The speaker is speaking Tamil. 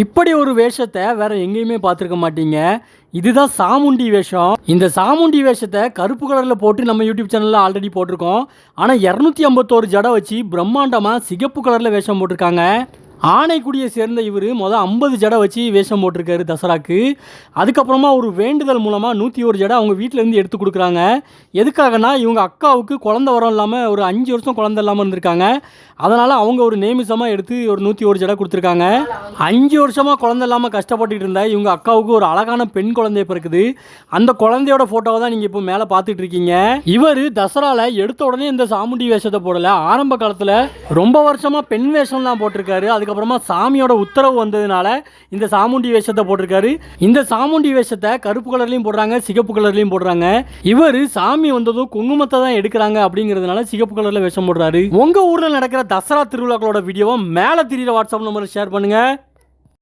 இப்படி ஒரு வேஷத்தை வேற எங்கேயுமே பார்த்துருக்க மாட்டீங்க. இதுதான் சாமுண்டி வேஷம். இந்த சாமுண்டி வேஷத்தை கருப்பு கலரில் போட்டு நம்ம யூடியூப் சேனலில் ஆல்ரெடி போட்டிருக்கோம். ஆனால் 251 ஜடை வச்சு பிரம்மாண்டமாக சிகப்பு கலரில் வேஷம் போட்டிருக்காங்க. ஆனைக்குடியை சேர்ந்த இவர் 50 ஜடை வச்சு வேஷம் போட்டிருக்காரு தசராக்கு. அதுக்கப்புறமா ஒரு வேண்டுதல் மூலமாக 101 ஜடை அவங்க வீட்டிலேருந்து எடுத்து கொடுக்குறாங்க. எதுக்காகனா இவங்க அக்காவுக்கு குழந்தை வரம் இல்லாமல் ஒரு 5 வருஷம் குழந்தை இல்லாமல் இருந்திருக்காங்க. அதனால் அவங்க ஒரு நேமிசமாக எடுத்து ஒரு 101 ஜடை கொடுத்துருக்காங்க. 5 வருஷமாக குழந்தை இல்லாமல் கஷ்டப்பட்டுட்டு இருந்தா இவங்க அக்காவுக்கு ஒரு அழகான பெண் குழந்தைய பிறக்குது. அந்த குழந்தையோட ஃபோட்டோவை தான் நீங்கள் இப்போ மேலே பார்த்துட்டு இருக்கீங்க. இவர் தசராவில் எடுத்த உடனே இந்த சாமுண்டி வேஷத்தை போடலை. ஆரம்ப காலத்தில் ரொம்ப வருஷமாக பெண் வேஷம் தான் போட்டிருக்காரு. அதுக்கப்புறமா சாமியோட உத்தரவு வந்ததுனால இந்த சாமுண்டி வேஷத்தை போட்டிருக்காரு. இந்த சாமுண்டி வேஷத்தை கருப்பு கலர்லையும் போடுறாங்க, சிகப்பு கலர்லையும் போடுறாங்க. இவர் சாமி வந்ததும் குங்குமத்தை தான் எடுக்கிறாங்க அப்படிங்கிறதுனால சிகப்பு கலர்ல வேஷம் போடுறாரு. உங்க ஊர்ல நடக்கிற தசரா திருவிழாக்களோட வீடியோவை மேலே தெரியுற வாட்ஸ்அப் நம்பர்ல ஷேர் பண்ணுங்க.